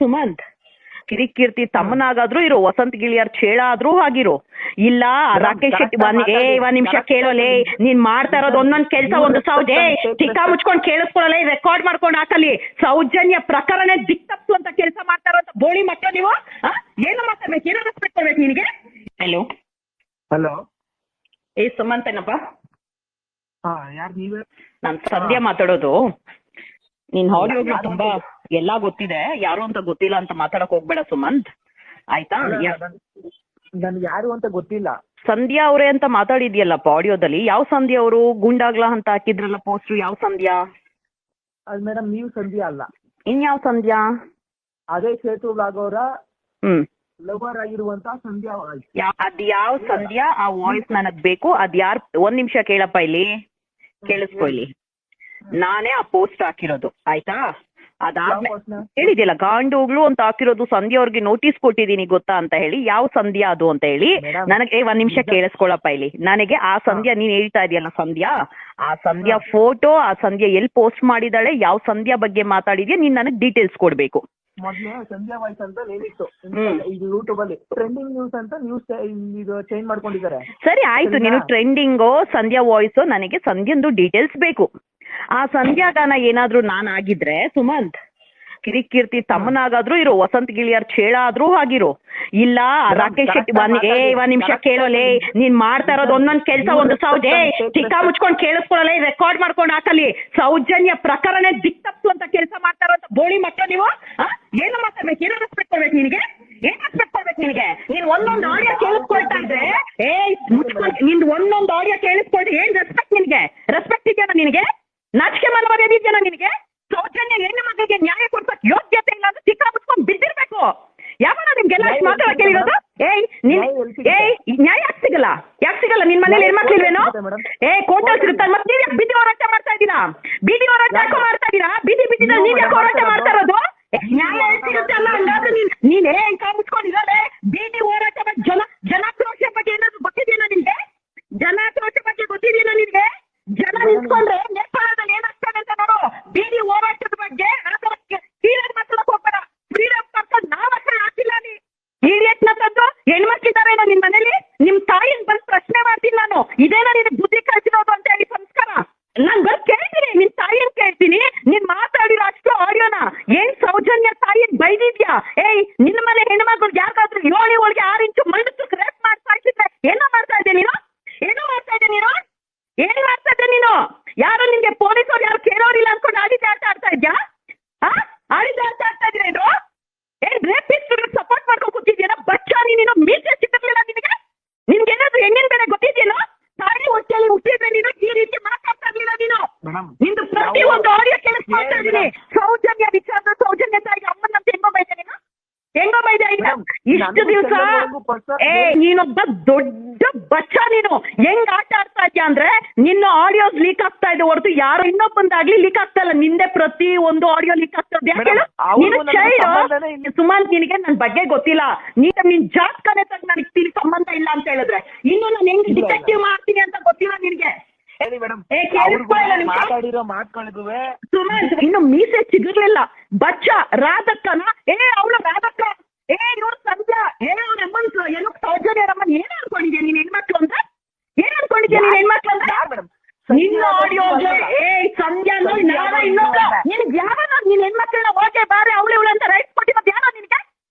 ಸುಮಂತ್ ಕಿರಿಕೀರ್ತಿ ತಮ್ಮನಾಗಾದ್ರೂ ಇರೋ, ವಸಂತ ಗಿಳಿಯಾರ್ ಚೇಳ ಆದ್ರೂ ಆಗಿರೋ, ಇಲ್ಲ ರಾಕೇಶ್ ಶೆಟ್ಟಿ ಒಂದ್ ನಿಮಿಷ ಕೇಳೋಲೆ, ನೀನ್ ಮಾಡ್ತಾ ಇರೋದು ಒಂದೊಂದ್ ಕೆಲ್ಸ ಒಂದು ಸೌಜೆ ಟಿಕ್ಕಾ ಮುಚ್ಕೊಂಡ್ ಕೇಳಿಸ್ಕೊಳ್ಳಲ್ಲ, ರೆಕಾರ್ಡ್ ಮಾಡ್ಕೊಂಡ್ ಹಾಕಲಿ. ಸೌಜನ್ಯ ಪ್ರಕರಣ ದಿಕ್ತಪ್ಸು ಅಂತ ಕೆಲಸ ಮಾಡ್ತಾ ಇರೋ ಬೋಳಿ ಮಕ್ಕಳು ನೀವು. ಏನು ಮಾತಾಡ್ಬೇಕು, ಏನೋ ರೆಸ್ಪೆಕ್ಟ್ ಕೊಡ್ಬೇಕು ನಿನಗೆ. ಹಲೋ ಹಲೋ, ಸುಮಂತ್ ಏನಪ್ಪ? ಯಾರು ನೀವೇ? ನಾನ್ ಸಂಧ್ಯಾ ಮಾತಾಡೋದು. ನಿನ್ ಆಡಿಯೋಗಳು ತುಂಬಾ ಎಲ್ಲಾ ಗೊತ್ತಿದೆ, ಯಾರು ಅಂತ ಗೊತ್ತಿಲ್ಲ ಅಂತ ಮಾತಾಡಕ್ ಹೋಗ್ಬೇಡ ಸುಮಂತ್, ಆಯ್ತಾ? ನನ್ಗೆ ಯಾರು ಅಂತ ಗೊತ್ತಿಲ್ಲ. ಸಂಧ್ಯಾ ಅವರೇ ಅಂತ ಮಾತಾಡಿದ್ಯಲ್ಲಪ್ಪ ಆಡಿಯೋದಲ್ಲಿ. ಯಾವ ಸಂಧ್ಯಾ ಅವರು? ಗುಂಡಾಗ್ಲಾ ಅಂತ ಹಾಕಿದ್ರಲ್ಲ ಪೋಸ್ಟರ್, ಯಾವ ಸಂಧ್ಯಾ? ಅದು ಮೇಡಮ್ ನೀವು ಸಂಧ್ಯಾ ಅಲ್ಲ. ಇನ್ಯಾವ ಸಂಧ್ಯಾ? ಅದೇ ಸೇತು ಬ್ಲಾಗ್ ಅವರ ಲವರ್ ಆಗಿರುವಂತ ಸಂಧ್ಯಾ. ಅದ್ಯಾವ ಸಂಧ್ಯಾ? ಆ ವಾಯ್ಸ್ ನನಗ್ ಬೇಕು. ಅದ್ಯಾರ್? ಒಂದ್ ನಿಮಿಷ ಕೇಳಪ್ಪ, ಇಲ್ಲಿ ಕೇಳಿಸ್ಕೊ. ಇಲ್ಲಿ ನಾನೇ ಆ ಪೋಸ್ಟ್ ಹಾಕಿರೋದು, ಆಯ್ತಾ? ಅದಾದ್ಮೇಲೆ ಹೇಳಿದ್ಯಲ್ಲ ಗಾಂಡೋಗ್ಲು ಅಂತ ಹಾಕಿರೋದು ಸಂಧ್ಯಾ ಅವ್ರಿಗೆ ನೋಟಿಸ್ ಕೊಟ್ಟಿದ್ದೀನಿ ಗೊತ್ತಾ ಅಂತ ಹೇಳಿ. ಯಾವ ಸಂಧ್ಯಾ ಅದು ಅಂತ ಹೇಳಿ ನನಗೆ ಒಂದ್ ನಿಮಿಷ ಕೇಳಿಸ್ಕೊಳಪ್ಪ. ಇಲ್ಲಿ ನನಗೆ ಆ ಸಂಧ್ಯಾ ನೀನ್ ಹೇಳ್ತಾ ಇದೆಯಲ್ಲ ಸಂಧ್ಯಾ, ಆ ಸಂಧ್ಯಾ ಫೋಟೋ, ಆ ಸಂಧ್ಯಾ ಎಲ್ಲಿ ಪೋಸ್ಟ್ ಮಾಡಿದಾಳೆ, ಯಾವ ಸಂಧ್ಯಾ ಬಗ್ಗೆ ಮಾತಾಡಿದ್ಯಾ, ನೀನ್ ನನಗೆ ಡೀಟೇಲ್ಸ್ ಕೊಡ್ಬೇಕು. ಮೊದ್ಲೇ ಸಂಧ್ಯಾ ವಾಯ್ಸ್ ಅಂತ ಏನಿತ್ತು ಇದು ಯೂಟ್ಯೂಬ್ ಅಲ್ಲಿ ಟ್ರೆಂಡಿಂಗ್ ನ್ಯೂಸ್ ಅಂತ ನ್ಯೂಸ್ ಇದು ಚೇಂಜ್ ಮಾಡ್ಕೊಂಡಿದ್ದಾರೆ. ಸರಿ ಆಯ್ತು, ನೀನು ಟ್ರೆಂಡಿಂಗೋ ಸಂಧ್ಯಾ ವಾಯ್ಸೋ, ನನಗೆ ಸಂಧ್ಯಾಂದು ಡೀಟೇಲ್ಸ್ ಬೇಕು. ಆ ಸಂಧ್ಯಾಗಾನ ಏನಾದ್ರೂ ನಾನ್ ಆಗಿದ್ರೆ ಸುಮಂತ್ ಕಿರಿಕೀರ್ತಿ ತಮ್ಮನಾಗಾದ್ರೂ ಇರೋ, ವಸಂತ ಗಿಳಿಯಾರ್ ಚೇಳ ಆದ್ರೂ ಆಗಿರೋ, ಇಲ್ಲ ರಾಕೇಶ್ ಶೆಟ್ಟಿ ಒಂದ್ ನಿಮಿಷ ಕೇಳೋಲೆ, ನೀನ್ ಮಾಡ್ತಾ ಇರೋದು ಒಂದೊಂದ್ ಕೆಲ್ಸ ಒಂದು ಸೌಜೆ ಟಿಕ್ಕಾ ಮುಚ್ಕೊಂಡ್ ಕೇಳಿಸ್ಕೊಳ್ಳಲ್ಲ, ರೆಕಾರ್ಡ್ ಮಾಡ್ಕೊಂಡ್ ಹಾಕಲಿ. ಸೌಜನ್ಯ ಪ್ರಕರಣ ದಿಕ್ತಪ್ಸು ಅಂತ ಕೆಲಸ ಮಾಡ್ತಾ ಇರೋ ಬೋಳಿ ಮಕ್ಕಳು ನೀವು. ಏನು ಮಾತಾಡ್ಬೇಕು, ಏನೋ ರೆಸ್ಪೆಕ್ಟ್ ಕೊಡ್ಬೇಕು ನಿನಗೆ, ಏನ್ ರೆಸ್ಪೆಕ್ಟ್ ಕೊಡ್ಬೇಕು ನಿನಗೆ? ನೀನ್ ಒಂದೊಂದು ಆಡಿಯೋ ಕೇಳಿಸ್ಕೊಳ್ತಾ ಇದ್ರೆ ನಿಂದು ಒಂದೊಂದು ಆಡಿಯೋ ಕೇಳಿಸ್ಕೊಳ್ರಿ, ಏನ್ ರೆಸ್ಪೆಕ್ಟ್ ನಿನಗೆ? ರೆಸ್ಪೆಕ್ಟ್ ಇದೆಯಾ ನಿನಗೆ? ನಾಚಿಕೆ ಮನವರಿಯದೆ ಇದೆಯಾ ನಿನಗೆ? ಸೌಜನ್ಯ ಹೆಣ್ಣು ಮಗಳಿಗೆ ನ್ಯಾಯ ಕೊಡ್ಸಕ್ ಯೋಗ್ಯತೆ ಇಲ್ಲ ಅಂದ್ರೆ ಟಿಕ್ಕಾ ಮುಚ್ಕೊಂಡ್ ಬಿದ್ದಿರ್ಬೇಕು. ಯಾವಾಗ ನಿಮ್ಗೆಲ್ಲ ಮಾತಾಡಕ್ಕೆ ಹೇಳಿರೋದು? ನ್ಯಾಯ ಯಾಕೆ ಸಿಗಲ್ಲ? ಯಾಕೆ ಸಿಗಲ್ಲ? ನಿನ್ ಮನೇಲಿ ಹೆಣ್ಮಕ್ಳಿಲ್ವೇನೋ? ಕೋರ್ಟಲ್ಲಿ ಸಿಗುತ್ತೆ. ಮತ್ತೆ ನೀವ್ ಯಾಕೆ ಬೀದಿ ಹೋರಾಟ ಮಾಡ್ತಾ ಇದ್ದೀರಾ? ಬೀದಿ ಹೋರಾಟ ಯಾಕೋ ಮಾಡ್ತಾ ಇದ್ದೀರಾ? ಬೀದಿ ನೀವ್ ಯಾಕೆ ಹೋರಾಟ ಮಾಡ್ತಾ ಇರೋದು? ನ್ಯಾಯ ಸಿಗುತ್ತೆ ಅಲ್ಲ, ಹಂಗಾದ್ರೆ ನೀನೇ ಕಾ ಮುಚ್ಕೊಂಡಿರಲ್ಲ. ಬೀದಿ ಹೋರಾಟ ಬಗ್ಗೆ ಜನಾಕ್ರೋಶ ಬಗ್ಗೆ ಏನಾದ್ರು ಗೊತ್ತಿದೆಯಾ ನಿನ್ಗೆ? ಜನಾಕ್ರೋಶ ಬಗ್ಗೆ ಗೊತ್ತಿದೆಯಾ ನಿನ್ಗೆ? ಜನ ನಿಂತ್ಕೊಂಡ್ರೆ ನೇಪಾಳದಲ್ಲಿ ಏನಾಗ್ತದೆ ಅಂತ ನೋಡು. ಬೀದಿ ಹೋರಾಟದ ಬಗ್ಗೆ ಸೀರಿಯಸ್ ಮಾತಾಡಕ್ ಹೋಗ್ಬೇಡ. ಫ್ರೀಡಮ್ ಪರ್ಸನ್ ನಾವಷ್ಟೇ ಹಾಕಿಲ್ಲ. ನೀ ಇಡಿಯಟ್ನ ತಂದು ಹೆಣ್ಮಕ್ಳಿದಾರೇನೋ ನಿನ್ ಮನೇಲಿ? ನಿಮ್ ತಾಯಿನ್ ಬಂದು ಪ್ರಶ್ನೆ ಮಾಡ್ತೀನಿ ನಾನು, ಇದೇನೋ ನಿನ್ ಬುದ್ಧಿ ಕಳಿಸಿರೋದು ಅಂತ ಹೇಳಿ ಸಂಸ್ಕಾರ. ನಾನ್ ಬಂದು ಕೇಳ್ತೀನಿ, ನಿನ್ ತಾಯಿನ್ ಕೇಳ್ತೀನಿ, ನೀನ್ ಮಾತಾಡಿರೋ ಅಷ್ಟು ಆಡಿಯೋನ ಏನ್ ಸೌಜನ್ಯ ತಾಯಿನ್ ಬೈದಿದ್ಯಾ? ನಿನ್ನ ಮನೆ ಹೆಣ್ಮಕ್ಳು ಯಾಕಾದ್ರೂ 7 ಒಳಗೆ 6 ಇಂಚು ಮಂಡಕ್ಕೆ ರೇಪ್ ಮಾಡ್ತಾ ಇದ್ರೆ ಏನೋ ಮಾಡ್ತಾ ಇದ್ದೆ ನೀನು? ಏನೋ ಮಾಡ್ತಾ ಇದ್ದೆ ನೀನು? ಏನ್ ಮಾಡ್ತಾ ಇದ್ದೆ ನೀನು? ಯಾರು ನಿನ್ಗೆ ಪೊಲೀಸರು ಯಾರು ಕೇಳೋರಿಲ್ಲ ಅನ್ಕೊಂಡು ಆಡಿದ್ದೆ ಆಡ್ತಾ ಇದ್ಯಾ? ಆಡಿದ್ದೆ ಆಡ್ತಾ ಇದ್ದೀರಾ? ಇದು ಏನ್ ರೇಪಿಸ್ಟ್ ಸಪೋರ್ಟ್ ಮಾಡ್ಕೊಂಡು ಕೂತಿದ್ಯೇನೋ? ಬಚ್ಚ ನೀನು ಮೀಸೆ ಸಿಕ್ಕಿರ್ಲಿಲ್ಲ ನಿನಗೆ? ನಿನ್ಗೇನಾದ್ರು ಹೆಣ್ಣಿನ ಬೆಲೆ ಗೊತ್ತಿದ್ಯೇನೋ? ತಾಯಿ ಹೊಟ್ಟೆಯಲ್ಲಿ ಹುಟ್ಟಿದ್ರೆ ನೀನು ಈ ರೀತಿ ಮಾತಾಡ್ತಾ ಇರ್ಲಿಲ್ಲ ನೀನು. ನಿಂದು ಪ್ರತಿ ಒಂದು ಆಡಿಯೋ ಕೇಳಿಸ್ಕೊಳ್ತಾ ಇದ್ದೀನಿ. ಸೌಜನ್ಯ ವಿಚಾರ, ಸೌಜನ್ಯ ತಾಯಿಗೆ ಅಮ್ಮನಂತ ಹೆಂಗೋ ಬೈದೆ ನೀನು? ಹೆಂಗೋ ಬೈದೆ? ಇಷ್ಟು ದಿವಸ ನೀನೊಬ್ಬ ದೊಡ್ಡ ಬಚ್ಚ. ನೀನು ಹೆಂಗ್ ಆಟ ಆಡ್ತಾ ಇದ್ಯಾ ಅಂದ್ರೆ ನಿನ್ನ ಆಡಿಯೋಸ್ ಲೀಕ್ ಆಗ್ತಾ ಇದೆ ಹೊರತು ಯಾರೋ ಇನ್ನೊಬ್ಬಂದಾಗ್ಲಿ ಲೀಕ್ ಆಗ್ತಾ ಇಲ್ಲ. ನಿಂದೆ ಪ್ರತಿ ಒಂದು ಆಡಿಯೋ ಲೀಕ್ ಆಗ್ತಾ ಇದೆ. ಸುಮಂತ್, ನಿನಗೆ ನನ್ ಬಗ್ಗೆ ಗೊತ್ತಿಲ್ಲ. ನಿನ್ ಜಾತಕನೇ ತಗ ನನಗೆ ಸಂಬಂಧ ಇಲ್ಲ ಅಂತ ಹೇಳಿದ್ರೆ ಇನ್ನು ನಾನು ಹೆಂಗ್ ಡಿಟೆಕ್ಟಿವ್ ಮಾಡ್ತೀನಿ ಅಂತ ಗೊತ್ತಿಲ್ಲ ನಿನ್ಗೆ. ಸುಮಂತ್, ಇನ್ನು ಮೀಸೆ ಸಿಗಿರ್ಲಿಲ್ಲ. ಬಚ್ಚ ರಾಧಕ್ಕನ ಅವಳು ರಾಧಕ್ಕ, ಇವ್ರು ಸಂಧ್ಯಾ, ಅವ್ರ ಅಮ್ಮನ್ ಏನು ಸೌಜನ್ಯ ಅಮ್ಮನ್ ಏನ್ ಅನ್ಕೊಂಡಿದ್ಯಾ ನೀನ್ ಹೆಣ್ಮಕ್ಳು ಅಂತ? ಏನ್ ಅನ್ಕೊಂಡಿದ್ಯಾ ನೀನ್ ಹೆಣ್ಮಕ್ಳು ಅಂತ? ನಿನ್ನ ಆಡಿಯೋ ಸಂಧ್ಯಾ ಇನ್ನೊಬ್ಬ ನಿನ್ಗೆ ಯಾವಾಗ ನೀನ್ ಹೆಣ್ಮಕ್ಳನ್ನ ಓಕೆ ಬಾರೆ ಅವಳು ಇವಳು ಅಂತ ರೈಟ್ ಕೊಟ್ಟಿರೋದು ಯಾರೋ ನಿನ್ಗೆ?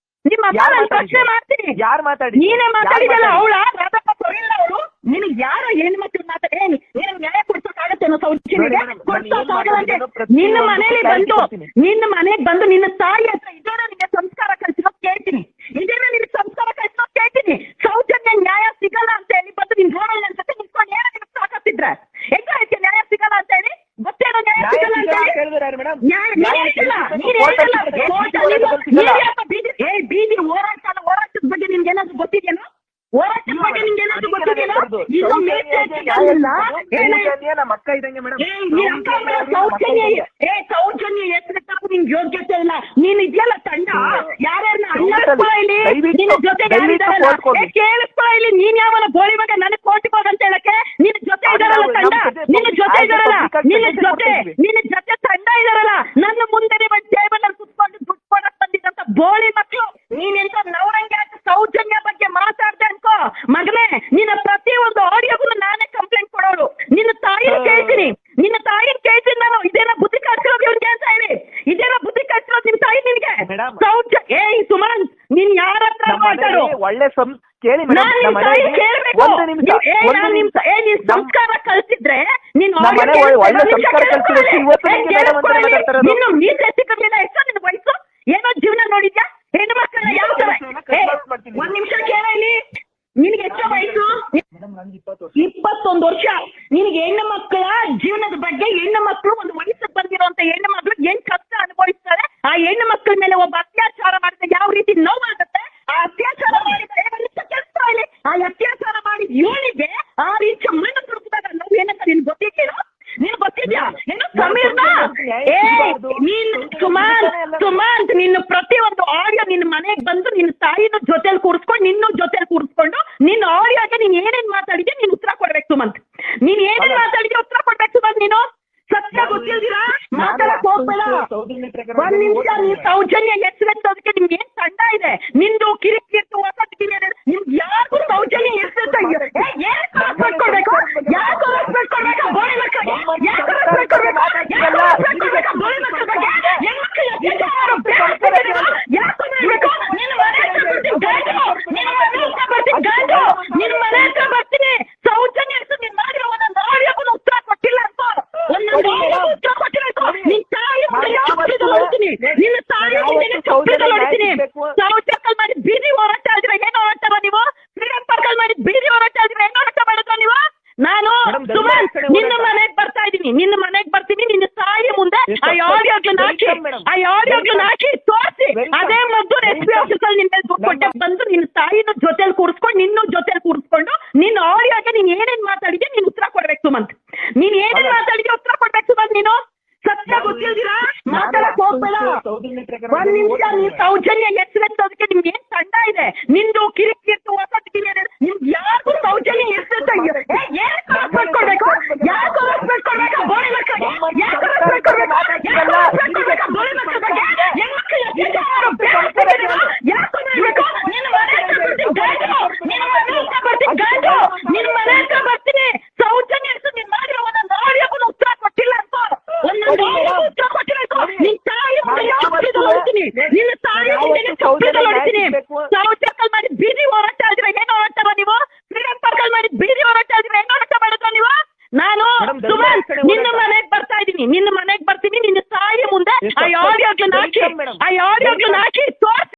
ನಿಮ್ಮ ಪ್ರಶ್ನೆ ಮಾಡ್ತೀನಿ. ಯಾರು ಮಾತಾಡಿ? ನೀನೇ ಮಾತಾಡಿದಲ್ಲ. ಅವಳ ರಾಧಕ್ಕ ಕೊಡಿಲ್ಲ ಅವಳು. ನಿನಗೆ ಯಾರೋ ಹೆಣ್ಮಕ್ಳು ಮಾತಾಡಿ ನೀನು ನ್ಯಾಯ ಕೊಡ್ಸೋಕ್ಕಾಗತ್ತೇನೋ ಸೌಜನ್ಯಗೆ? ಕೊಡ್ಸೋಕ್ಕಾಗಲ್ಲಂತೆ. ನಿನ್ನ ಮನೇಲಿ ಬಂದು ನಿನ್ನ ಮನೆಗೆ ಬಂದು ನಿನ್ನ ತಾಯಿ ಹತ್ರ ಇದೇನೋ ನಿನ್ಗೆ ಸಂಸ್ಕಾರ ಕಲಿಸೋಕ್ ಕೇಳ್ತೀನಿ. ಇದೇನೋ ನಿನ್ಗೆ ಸಂಸ್ಕಾರ ಕಲಿಸೋಕ್ ಕೇಳ್ತೀನಿ. ಸೌಜನ್ಯ ನ್ಯಾಯ ಸಿಗಲ್ಲ ಅಂತ ಹೇಳಿ ಬಂದು ನಿನ್ ರೋಡಲ್ಲಿ ನನ್ನ ಜೊತೆ ನಿಂತ್ಕೊಂಡು ಏನೋ ನಿಮ್ಗೆ ಸಾಕತ್ತಿದ್ರೆ ಹೆಂಗಾಯ್ತು ನ್ಯಾಯ ಸಿಗಲ್ಲ ಅಂತ ಹೇಳಿ? ಗೊತ್ತೇನೋ ನ್ಯಾಯ ಸಿಗಲ್ಲ ಅಂತ ಹೇಳಿ? ಬೀದಿ ಹೋರಾಟದ ಬಗ್ಗೆ ನಿನ್ಗೆ ಏನಾದ್ರು ಗೊತ್ತಿದೆಯೇನೋ? ಹೋರಾಟದ ಬಗ್ಗೆ ನಿನ್ಗೆ ಏನಾದ್ರು ಗೊತ್ತಿದೆಯೇನೋ? ಸೌಜನ್ಯ ಹೆಸರು ನಿನ್ಗೆ ಯೋಗ್ಯತೆ ಇಲ್ಲ. ನೀನ್ ಇದೆಯಲ್ಲ ತಂಡ ಯಾರ್ಯಾರನ್ನ ಅಣ್ಣಾಡ್ಕೊ ಇಲ್ಲಿ, ನಿನ್ನ ಜೊತೆ ಕೇಳಿಸ್ಕೊ ಇಲ್ಲಿ. ನೀನ್ ಯಾವನ ಗೋಳಿ ಬಗ್ಗೆ ನನಗೆ ಕೋರ್ಟಿಗೆ ಹೋಗಂತ ಹೇಳಕ್ಕೆ ನಿನ್ನ ಜೊತೆ ಇದಾರಲ್ಲ ತಂಡ, ನಿನ್ನ ಜೊತೆ ಇದಾರಲ್ಲ, ನಿನ್ನ ಜೊತೆ ತಂಡ ಇದಾರಲ್ಲ, ನನ್ನ ಮುಂದೆ ಟೇಬಲ್ ಅಲ್ಲಿ ಕುತ್ಕೊಂಡು ದುಡ್ಡು ಕೊಡಕ್ ಬಂದಿದ್ದಂತ ಬೋಳಿ ಮಕ್ಕಳು ನೀನೆಂತ ನವರಂಗೆ ಸೌಜನ್ಯ ಬಗ್ಗೆ ಮಾತಾಡ್ದೆ ಅನ್ಕೋ ಮಗನೇ, ನಿನ್ನ ಪ್ರತಿ ಒಂದು ಆಡಿಯೋಗೂ ನಾನೇ ಕಂಪ್ಲೇಂಟ್ ಕೊಡೋಳು. ನಿನ್ನ ತಾಯಿನ ಕೇಳ್ತೀನಿ, ನಿನ್ನ ತಾಯಿನ ಕೇಳ್ತೀನಿ ನಾನು. ಇದೇನ ಬುದ್ಧಿ ಕಳ್ಸಿರೋದು ಇವ್ನಿಗೆ ಅಂತ ಹೇಳಿ, ಇದೇನ ಬುದ್ಧಿ ಕಳ್ಸಿರೋದು ನಿಮ್ ತಾಯಿ ನಿನ್ಗೆ? ಏಯ್ ಸುಮಂತ್, ನೀನ್ ಯಾರ ಹತ್ರ ಮಾತಾಡು? ಒಳ್ಳೆ ಕೇಳಿ ಕೇಳ್ಬೇಕು. ನೀನ್ ಸಂಸ್ಕಾರ ಕಲ್ಸಿದ್ರೆ ನೀನ್ ನೀನು ನೀನ್ ಎಷ್ಟೋ ನಿನ್ ವಯಸ್ಸು ಏನೋ ಜೀವನ ನೋಡಿದ್ಯಾ? ಹೆಣ್ಣು ಮಕ್ಕಳನ್ನ ಯಾವ ತರ? ಒಂದ್ ನಿಮಿಷ ಕೇಳ ಇಲ್ಲಿ, ನಿನ್ಗೆ ಎಷ್ಟೋ ವಯಸ್ಸು? 21 ವರ್ಷ. ನಿನಗೆ ಹೆಣ್ಣು ಮಕ್ಕಳ ಜೀವನದ ಬಗ್ಗೆ, ಹೆಣ್ಣು ಮಕ್ಕಳು ಒಂದು ವಯಸ್ಸಿಗೆ ಬಂದಿರುವಂತ ಹೆಣ್ಣು ಮಕ್ಕಳು ಏನ್ ಕಷ್ಟ ಅನುಭವಿಸ್ತಾರೆ, ಆ ಹೆಣ್ಣು ಮಕ್ಕಳ ಮೇಲೆ ಒಬ್ಬ ಅತ್ಯಾಚಾರ ಮಾಡಿದ್ರೆ ಯಾವ ರೀತಿ ನೋವಾಗುತ್ತೆ, ಆ ಅತ್ಯಾಚಾರ ಮಾಡಿದ ಆ ಅತ್ಯಾಚಾರ ಮಾಡಿದ ಇವನಿಗೆ 6 ಇಂಚ್ ಮಣ್ಣು ತುಡುಕಿದಾಗ ನೋವು ಏನಂತ ನಿನ್ ಗೊತ್ತಿದ್ದೀರಾ? ನೀನ್ ಗೊತ್ತಿದ್ಯಾ? ಏನು ಸಮೀರ್ನ? ನೀನ್ ಸುಮಂತ್ ನಿನ್ನ ಪ್ರತಿಯೊಂದು ಆಡಿಯೋ ನಿನ್ನ ಮನೆಗೆ ಬಂದು ನಿನ್ನ ತಾಯಿನ ಜೊತೆಲಿ ಕೂರಿಸ್ಕೊಂಡು ನಿನ್ನೂ ಜೊತೆಲಿ ಕೂರಿಸ್ಕೊಂಡು ನಿನ್ನ ಆಡಿಯೋಗೆ ನೀನ್ ಏನೇನ್ ಮಾತಾಡಿದ್ಯಾ ನೀನ್ ಉತ್ತರ ಕೊಡ್ಬೇಕು ಸುಮಂತ್. ನೀನ್ ಏನೇನ್ ಮಾತಾಡಿದ್ಯಾ ಉತ್ತರ ಕೊಡ್ಬೇಕು ಸುಮಂತ್. ನೀನು ಸತ್ಯ ಗೊತ್ತಿಲ್ದಿರಾ ಮಾತಾಡಕ್ ಹೋಗ್ಬೇಡ. ಒಂದ್ ನಿಮಿಷ. ನೀನ್ ಸೌಜನ್ಯ ಹೆಸರೆತ್ತೋದಕ್ಕೆ ನಿಮ್ಗೆ ಏನ್ ತಂಡ ಇದೆ? ನಿಂದು ಕಿರಿಕಿರಿತು ಹೊಸಟ್ಗಿರಿ ನಿಮ್ಗೆ ಯಾರಿಗೂ ಸೌಜನ್ಯ ಹೆಸರೆತ್ತ ಏನ್ ರೆಸ್ಪೆಕ್ಟ್ ಕೊಡ್ಬೇಕು? ಯಾಕೆ ರೆಸ್ಪೆಕ್ಟ್ ಕೊಡ್ಬೇಕು? ಬೋಳಿ ಮಕ್ಕಳಿಗೆ ಯಾಕೆ ರೆಸ್ಪೆಕ್ಟ್ ಕೊಡ್ಬೇಕು? ಯಾಕೆ ರೆಸ್ಪೆಕ್ಟ್ ಕೊಡ್ಬೇಕು? ಬೋಳಿ ಮಕ್ಕಳ ಬಗ್ಗೆ ಹೆಣ್ಮಕ್ಳು ಯಾಕೆ ಮಾಡ್ಬೇಕು? ನಿನ್ನ ಮನೆ ಹತ್ರ ಬರ್ತೀನಿ ಗಂಡು, ನಿನ್ನ ಮನೆ ಹತ್ರ ಬರ್ತೀನಿ ಗಂಡು, ನಿನ್ನ ಮನೆ ಹತ್ರ ಬರ್ತೀನಿ. ಸೌಜನ್ಯ ಹೆಸರು ನೀನ್ ಮಾಡಿರೋ ಒಂದೊಂದು ಆಡಿಯೋಗೂ ಉತ್ತರ ಕೊಟ್ಟಿಲ್ಲ ಅಂತ, ಒಂದೊಂದು ಉತ್ತರ ಕೊಟ್ಟಿಲ್ಲ. ನಿನ್ ತಾಯಿ ಹೊಡಿತೀನಿ, ನಿನ್ನ ತಾಯಿ ಹೊಡಿತೀನಿ. ಸೌಜಕ್ಕಲ್ ಮಾಡಿ ಬೀದಿ ಹೋರಾಟ ಆದ್ರೆ ಏನ್ ಹೋರಾಟ ನೀವು? ಫ್ರೀಡಂ ಪಾರ್ಕಲ್ ಮಾಡಿ ಬೀದಿ ಹೋರಾಟ ಆದ್ರೆ ಏನ್ ಹೋರಾಟ ಮಾಡಿದ್ರ ನೀವು? ನಾನು ಸುಮಂತ್ ನಿನ್ನ ಮನೆಗ್ ಬರ್ತಾ ಇದೀನಿ, ನಿನ್ನ ಮನೆಗ್ ಬರ್ತೀನಿ. ನಿನ್ನ ತಾಯಿ ಮುಂದೆ ಆ ಆಡಿಯೋಗ್ಲನ್ನ ಹಾಕಿ ತೋರಿಸಿ. ಅದೇ ಮದ್ದು SP ಆಫೀಸಲ್ಲಿ ನಿನ್ನ ಮೇಲೆ ದುಡ್ಡು ಕೊಟ್ಟೆ ಬಂದು ನಿನ್ನ ತಾಯಿನ ಜೊತೆಲಿ ಕೂರಿಸ್ಕೊಂಡು ನಿನ್ನೂ ಜೊತೆಲಿ ಕೂರಿಸ್ಕೊಂಡು ನಿನ್ನ ಆಡಿಯೋಗೆ ನೀನ್ ಏನೇನ್ ಮಾತಾಡಿದ್ಯಾ ನೀನ್ ಉತ್ತರ ಕೊಡ್ಬೇಕು ಸುಮಂತ್. ನೀನ್ ಏನೇನ್ ಮಾತಾಡಿದ್ಯಾ ಉತ್ತರ ಕೊಡ್ಬೇಕು ಸುಮಂತ್. ನೀನು ಸತ್ಯ ಗೊತ್ತಿಲ್ದಿರಾ ಮಾತಾಡಕ್ ಹೋಗ್ಬೇಡ. ಒಂದ್ ನಿಮಿಷ. ನೀನ್ ಸೌಜನ್ಯ ಹೆಸರೆತ್ತೋದಕ್ಕೆ ನಿಮ್ಗೆ ಏನ್ ತಂಡ ಇದೆ? ನಿಂದು ಕಿರಿಕಿರಿತು ಹೊಸಟ್ಗಿರಿ ನಿಮ್ಗೆ ಯಾರಿಗೂ ಸೌಜನ್ಯ ಹೆಸರೆತ್ತ ಏನ್ ರೆಸ್ಪೆಕ್ಟ್ ಕೊಡ್ಬೇಕು? ಯಾಕೆ ರೆಸ್ಪೆಕ್ಟ್ ಕೊಡ್ಬೇಕು? ಬೋಳಿ ಮಕ್ಕಳಿಗೆ ಯಾಕೆ ರೆಸ್ಪೆಕ್ಟ್ ಕೊಡ್ಬೇಕು? ಬೋಳಿ ಮಕ್ಕಳ ಬಗ್ಗೆ ಹೆಣ್ಮಕ್ಳು ಯಾಕೆ ಮಾಡ್ಬೇಕು? ನಿನ್ನ ಮನೆ ಹತ್ರ ಬರ್ತೀನಿ ಗಂಡು, ನಿನ್ನ ಮನೆ ಹತ್ರ ಬರ್ತೀನಿ ಗಂಡು, ನಿನ್ನ ಮನೆ ಹತ್ರ ಬರ್ತೀನಿ. ಸೌಜನ್ಯ ಹೆಸರು ನೀನ್ ಮಾಡಿರೋ ಒಂದೊಂದು ಆಡಿಯೋಗೂ ಉತ್ತರ ಕೊಟ್ಟಿಲ್ಲ ಅಂತ, ಒಂದೊಂದು ಆಡಿಯೋಗೂ ಉತ್ತರ ಕೊಟ್ಟಿಲ್ಲ. ನಿನ್ ತಾಯಿ ಮುಂದೆ ಹೊಡಿತೀನಿ, ನಿನ್ನ ತಾಯಿ ಮುಂದೆ ಹೊಡಿತೀನಿ. ಸೌಜಕ್ಕಲ್ ಮಾಡಿ ಬೀದಿ ಹೋರಾಟ